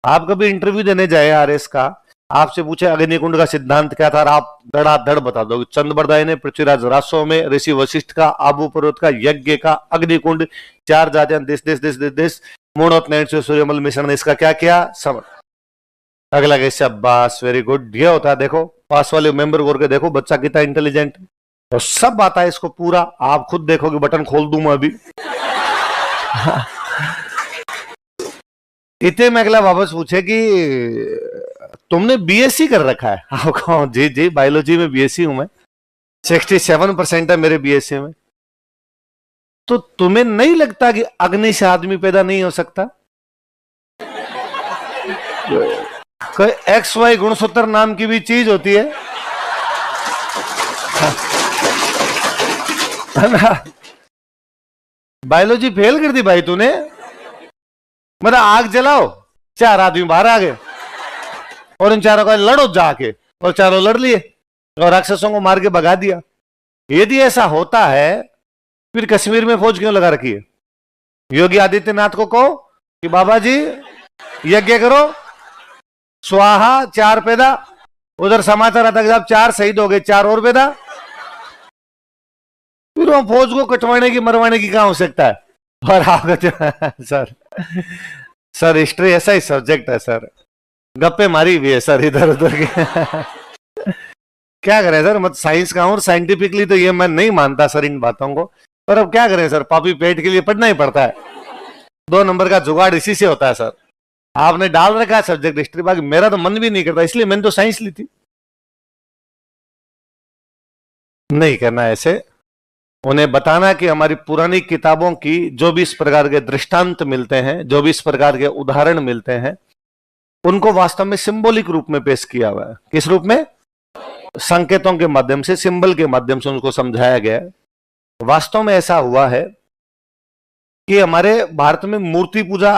आप कभी इंटरव्यू देने जाए आरएस का, आपसे पूछे अग्निकुंड का सिद्धांत क्या था और आप धड़ाधड़ बता दोगे। चंद्रबरदाई ने पृथ्वीराज रासो में, ऋषि वशिष्ठ का, आबू पर्वत का, यज्ञ का, अग्निकुंड, 4 जातियां, दिस मूणोत नैन से सूर्यमल मिश्रण ने इसका क्या किया, समझ। अगला के शाबाश, वेरी गुड, ये होता है। देखो पास वाले मेंबर को करके देखो बच्चा कितना इंटेलिजेंट, तो सब आता है इसको पूरा। आप खुद देखोगे, बटन खोल दूं मैं अभी। इतने में अगला वापस पूछे कि तुमने बीएससी कर रखा है? आप कहो जी जी बायोलॉजी में बीएससी हूं मैं, 67% है मेरे बीएससी में। तो तुम्हें नहीं लगता कि अग्नि से आदमी पैदा नहीं हो सकता? कोई एक्स वाई गुणसूत्र नाम की भी चीज होती है ना? बायोलॉजी फेल कर दी भाई तूने। मतलब आग जलाओ, 4 आदमी बाहर आ गए और इन चारों का लड़ो जाके, और चारों लड़ लिए और राक्षसों को मार के भगा दिया। यदि ऐसा होता है फिर कश्मीर में फौज क्यों लगा रखी है? योगी आदित्यनाथ को कहो कि बाबा जी यज्ञ करो, स्वाहा 4 पैदा, उधर समाचार आता कि साहब 4 शहीद हो गए, 4 और पैदा। फिर वो फौज को कटवाने की मरवाने की क्या आवश्यकता है? और आप सर हिस्ट्री ऐसा ही सब्जेक्ट है सर, गप्पे मारी हुई है सर इधर उधर की। क्या करें सर, मत साइंस का और साइंटिफिकली तो ये मैं नहीं मानता सर इन बातों को, पर अब क्या करें सर, पापी पेट के लिए पढ़ना ही पड़ता है। 2 नंबर का जुगाड़ इसी से होता है सर। आपने डाल रखा है सब्जेक्ट हिस्ट्री, बाकी मेरा तो मन भी नहीं करता, इसलिए मैंने तो साइंस ली थी। नहीं करना ऐसे, उन्हें बताना कि हमारी पुरानी किताबों की जो भी इस प्रकार के दृष्टांत मिलते हैं, जो भी इस प्रकार के उदाहरण मिलते हैं, उनको वास्तव में सिंबॉलिक रूप में पेश किया हुआ है। किस रूप में? संकेतों के माध्यम से, सिंबल के माध्यम से उनको समझाया गया है। वास्तव में ऐसा हुआ है कि हमारे भारत में मूर्ति पूजा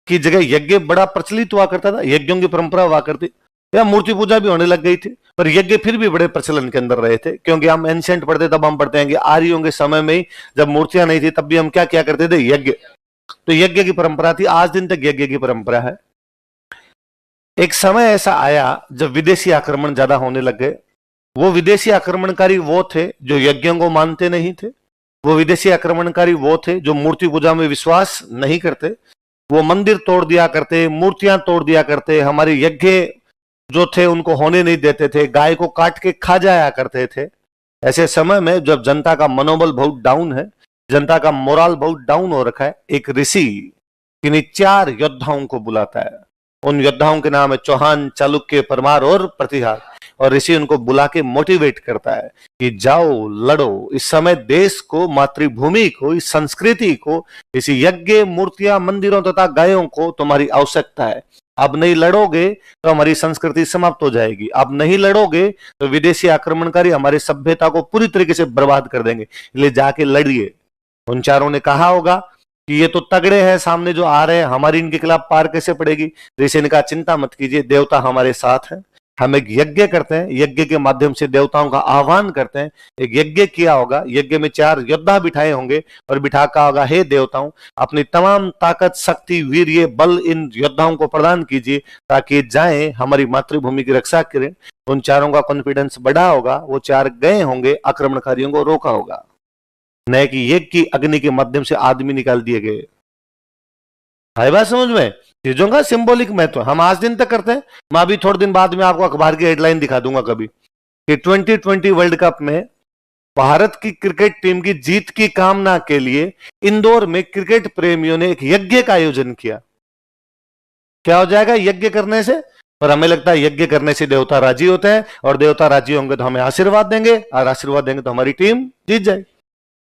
की जगह यज्ञ बड़ा प्रचलित हुआ करता था, यज्ञों की परंपरा हुआ करती, या मूर्ति पूजा भी होने लग गई थी, पर यज्ञ फिर भी बड़े प्रचलन के अंदर रहे थे। क्योंकि हम एंशिएंट पढ़ते, तब हम पढ़ते हैं कि आर्यों के समय में ही जब मूर्तियां नहीं थी तब भी हम क्या क्या करते थे, यज्ञ। तो यज्ञ की परंपरा थी, आज दिन तक यज्ञ की परंपरा है। एक समय ऐसा आया जब विदेशी आक्रमण ज्यादा होने लग गए। वो विदेशी आक्रमणकारी वो थे जो यज्ञों को मानते नहीं थे, वो विदेशी आक्रमणकारी वो थे जो मूर्ति पूजा में विश्वास नहीं करते, वो मंदिर तोड़ दिया करते, मूर्तियां तोड़ दिया करते, हमारे यज्ञ जो थे उनको होने नहीं देते थे, गाय को काट के खा जाया करते थे। ऐसे समय में जब जनता का मनोबल बहुत डाउन है, जनता का मोरल बहुत डाउन हो रखा है, एक ऋषि किन्हीं 4 योद्धाओं को बुलाता है। उन योद्धाओं के नाम है चौहान, चालुक्य, परमार और प्रतिहार। और ऋषि उनको बुला के मोटिवेट करता है कि जाओ लड़ो, इस समय देश को, मातृभूमि को, इस संस्कृति को, इस यज्ञ, मूर्तियां, मंदिरों तथा गायों को तुम्हारी आवश्यकता है। अब नहीं लड़ोगे तो हमारी संस्कृति समाप्त हो जाएगी, अब नहीं लड़ोगे तो विदेशी आक्रमणकारी हमारी सभ्यता को पूरी तरीके से बर्बाद कर देंगे, इसलिए जाके लड़िए। उन चारों ने कहा होगा कि ये तो तगड़े हैं सामने जो आ रहे हैं, हमारी इनके खिलाफ पार कैसे पड़ेगी? ऋषि ने कहा चिंता मत कीजिए, देवता हमारे साथ हैं। हम एक यज्ञ करते हैं, यज्ञ के माध्यम से देवताओं का आह्वान करते हैं। एक यज्ञ किया होगा, यज्ञ में 4 योद्धा बिठाए होंगे और बिठा का होगा, हे देवताओं अपनी तमाम ताकत, शक्ति, वीर्य, बल इन योद्धाओं को प्रदान कीजिए ताकि जाएं हमारी मातृभूमि की रक्षा करें। उन चारों का कॉन्फिडेंस बढ़ा होगा, वो 4 गए होंगे, आक्रमणकारियों को रोका होगा। न कि यज्ञ की अग्नि के माध्यम से आदमी निकाल दिए गए। है बात समझ में? चीजों का सिंबॉलिक महत्व हम आज दिन तक करते हैं। मैं अभी थोड़े दिन बाद में आपको अखबार की हेडलाइन दिखा दूंगा कभी कि 2020 वर्ल्ड कप में भारत की क्रिकेट टीम की जीत की कामना के लिए इंदौर में क्रिकेट प्रेमियों ने एक यज्ञ का आयोजन किया। क्या हो जाएगा यज्ञ करने से? पर हमें लगता है यज्ञ करने से देवता राजी होते हैं, और देवता राजी होंगे तो हमें आशीर्वाद देंगे, और आशीर्वाद देंगे तो हमारी टीम जीत जाएगी।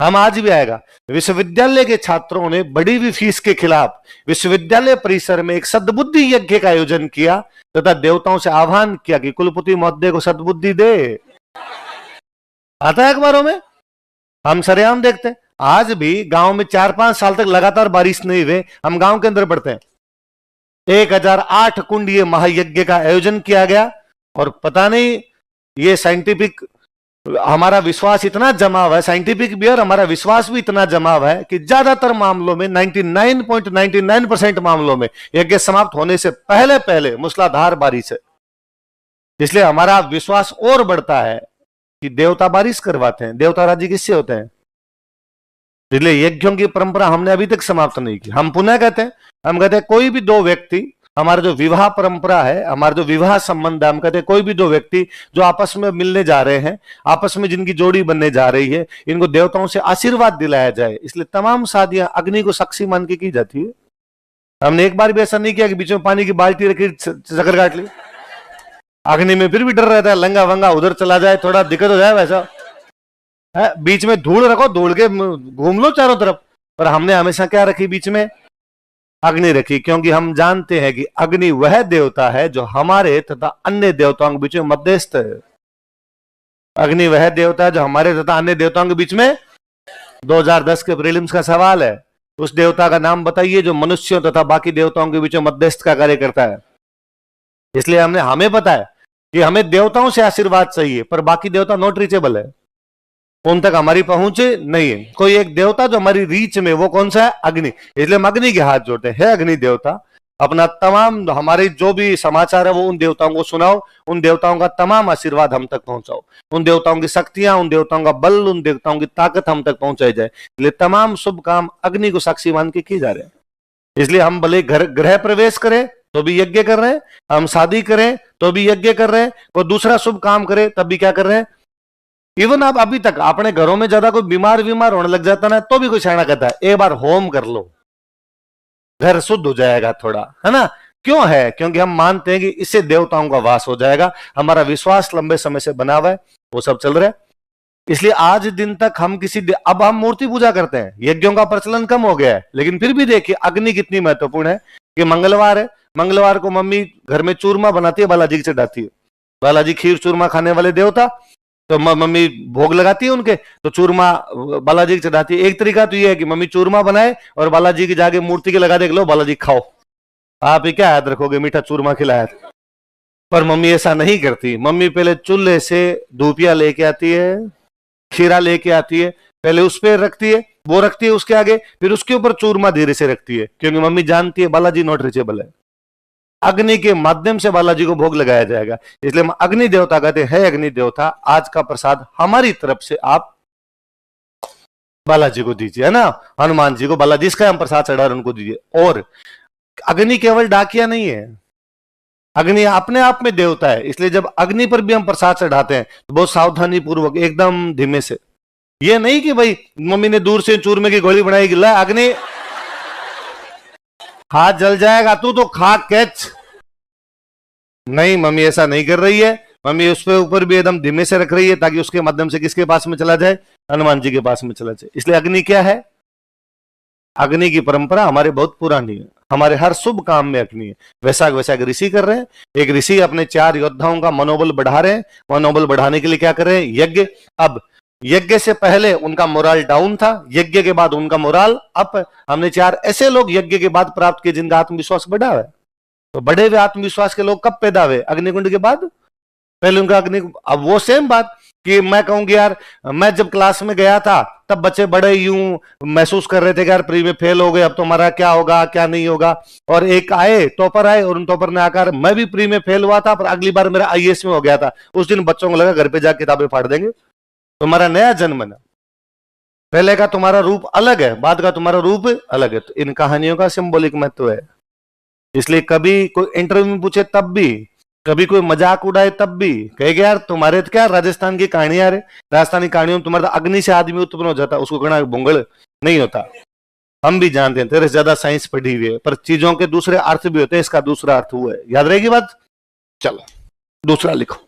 हम आज भी आएगा। विश्वविद्यालय के छात्रों ने बढ़ी हुई फीस के खिलाफ विश्वविद्यालय परिसर में एक सद्बुद्धि यज्ञ का आयोजन किया तथा देवताओं से आह्वान किया कि कुलपति महोदय को सद्बुद्धि दे। आता है अखबारों में, हम सरेआम देखते हैं। आज भी गांव में 4-5 साल तक लगातार बारिश नहीं हुए, हम गांव के अंदर पढ़ते हैं 1008 कुंडीय महायज्ञ का आयोजन किया गया। और पता नहीं ये साइंटिफिक हमारा विश्वास इतना जमा हुआ है, साइंटिफिक भी और हमारा विश्वास भी इतना जमा हुआ है कि ज्यादातर मामलों में 99.99% मामलों में यज्ञ समाप्त होने से पहले पहले मूसलाधार बारिश है। इसलिए हमारा विश्वास और बढ़ता है कि देवता बारिश करवाते हैं। देवता राजी किससे होते हैं? इसलिए यज्ञों की परंपरा हमने अभी तक समाप्त नहीं की। हम पुनः कहते हैं, हम कहते हैं कोई भी दो व्यक्ति, हमारा जो विवाह परंपरा है, हमारा जो विवाह संबंध है, हम कहते हैं कोई भी दो व्यक्ति जो आपस में मिलने जा रहे हैं, आपस में जिनकी जोड़ी बनने जा रही है, इनको देवताओं से आशीर्वाद दिलाया जाए। इसलिए तमाम शादियां अग्नि को साक्षी मान के की जाती है। हमने एक बार भी ऐसा नहीं किया कि बीच में पानी की बाल्टी रखी चक्कर काट ली। अग्नि में फिर भी डर रहता है, लंगा वंगा उधर चला जाए, थोड़ा दिक्कत हो जाए, वैसा है। बीच में धूल रखो, धूल के घूम लो चारों तरफ। पर हमने हमेशा क्या रखी? बीच में अग्नि रखी, क्योंकि हम जानते हैं कि अग्नि वह देवता है जो हमारे तथा अन्य देवताओं के बीच में मध्यस्थ है। अग्नि वह देवता है जो हमारे तथा अन्य देवताओं के बीच में, 2010 के प्रीलिम्स का सवाल है, उस देवता का नाम बताइए जो मनुष्यों तथा बाकी देवताओं के बीच में मध्यस्थ का कार्य करता है। इसलिए हमें पता है कि हमें देवताओं से आशीर्वाद चाहिए, पर बाकी देवता नॉट रीचेबल है, उन तक हमारी पहुंच नहीं है। कोई एक देवता जो हमारी रीच में, वो कौन सा है? अग्नि। इसलिए हम अग्नि के हाथ जोड़ते हैं, अग्नि देवता अपना तमाम हमारे जो भी समाचार है वो उन देवताओं को सुनाओ, उन देवताओं का तमाम आशीर्वाद हम तक पहुंचाओ, उन देवताओं की शक्तियां, उन देवताओं का बल, उन देवताओं की ताकत हम तक पहुंचाई जाए। इसलिए तमाम शुभ काम अग्नि को साक्षी मान के किए जा रहे हैं। इसलिए हम भले गृह प्रवेश करें तो भी यज्ञ कर रहे हैं, हम शादी करें तो भी यज्ञ कर रहे हैं, और दूसरा शुभ काम करें तब भी क्या कर रहे हैं? इवन आप अभी तक अपने घरों में ज्यादा कोई बीमार होने लग जाता ना, तो भी कोई शायना कहता है एक बार होम कर लो, घर शुद्ध हो जाएगा थोड़ा, है ना? क्यों है? क्योंकि हम मानते हैं कि इससे देवताओं का वास हो जाएगा। हमारा विश्वास लंबे समय से बना हुआ है, वो सब चल रहा है। इसलिए आज दिन तक हम अब हम मूर्ति पूजा करते हैं, यज्ञों का प्रचलन कम हो गया है, लेकिन फिर भी देखिए अग्नि कितनी महत्वपूर्ण है। कि मंगलवार है, मंगलवार को मम्मी घर में चूरमा बनाती है, बालाजी की चढ़ाती है। बालाजी खीर चूरमा खाने वाले देवता, तो मम्मी भोग लगाती है उनके, तो चूरमा बालाजी की चढ़ाती है। एक तरीका तो ये है कि मम्मी चूरमा बनाए और बालाजी की जाके मूर्ति के लगा दे, लो बालाजी खाओ। आप ही क्या याद रखोगे, मीठा चूरमा खिलाया। पर मम्मी ऐसा नहीं करती। मम्मी पहले चूल्हे से धूपिया लेके आती है, खीरा लेके आती है, पहले उस पर रखती है, वो रखती है उसके आगे, फिर उसके ऊपर चूरमा धीरे से रखती है, क्योंकि मम्मी जानती है बालाजी नॉट रीचेबल है। अग्नि के माध्यम से बालाजी को भोग लगाया जाएगा। इसलिए हम अग्नि देवता कहते हैं, अग्नि देवता आज का प्रसाद हमारी तरफ से आप बालाजी को दीजिए, है ना? हनुमान जी को बालाजी इसका हम प्रसाद चढ़ा उनको दीजिए। और अग्नि केवल डाकिया नहीं है, अग्नि अपने आप में देवता है। इसलिए जब अग्नि पर भी हम प्रसाद चढ़ाते हैं तो बहुत सावधानी पूर्वक, एकदम धीमे से। ये नहीं कि भाई मम्मी ने दूर से चूरमे की गोली बनाई, ला अग्नि, हाथ जल जाएगा, तू तो खा कैच। नहीं, मम्मी ऐसा नहीं कर रही है। मम्मी उस पे ऊपर भी एकदम धीमे से रख रही है, ताकि उसके माध्यम से किसके पास में चला जाए? हनुमान जी के पास में चला जाए। इसलिए अग्नि क्या है? अग्नि की परंपरा हमारे बहुत पुरानी है, हमारे हर शुभ काम में अग्नि है। वैसा वैसा ऋषि कर रहे हैं। एक ऋषि अपने 4 योद्धाओं का मनोबल बढ़ा रहे हैं। मनोबल बढ़ाने के लिए क्या कर रहे हैं? यज्ञ। अब यज्ञ से पहले उनका मोराल डाउन था, यज्ञ के बाद उनका मोराल अप। हमने 4 ऐसे लोग यज्ञ के बाद प्राप्त किए जिनका आत्मविश्वास बढ़ा है। तो बढ़े हुए आत्मविश्वास के लोग कब पैदा हुए? अग्निकुंड के बाद। पहले उनका अग्नि। अब वो सेम बात कि मैं कहूंगी यार, मैं जब क्लास में गया था तब बच्चे बड़े यूं महसूस कर रहे थे कि यार प्री में फेल हो गए, अब तो हमारा क्या होगा क्या नहीं होगा। और एक आए टॉपर आए, और उन टॉपर ने आकर, मैं भी प्री में फेल हुआ था पर अगली बार मेरा आईएएस में हो गया था। उस दिन बच्चों को लगा घर पे जाकर किताबें फाड़ देंगे, तुम्हारा नया जन्म है। पहले का तुम्हारा रूप अलग है, बाद का तुम्हारा रूप अलग है। तो इन कहानियों का सिंबॉलिक महत्व है। इसलिए कभी कोई इंटरव्यू में पूछे तब भी, कभी कोई मजाक उड़ाए तब भी कहेगा यार तुम्हारे तो क्या राजस्थान की कहानियां रे, राजस्थानी कहानियों में तुम्हारा अग्नि से आदमी उत्पन्न हो जाता, उसको गणा बुंगल नहीं होता। हम भी जानते हैं, तेरे से ज्यादा साइंस पढ़ी हुई है, पर चीजों के दूसरे अर्थ भी होते हैं। इसका दूसरा अर्थ हुआ है, याद रहेगी बात। चलो दूसरा लिखो।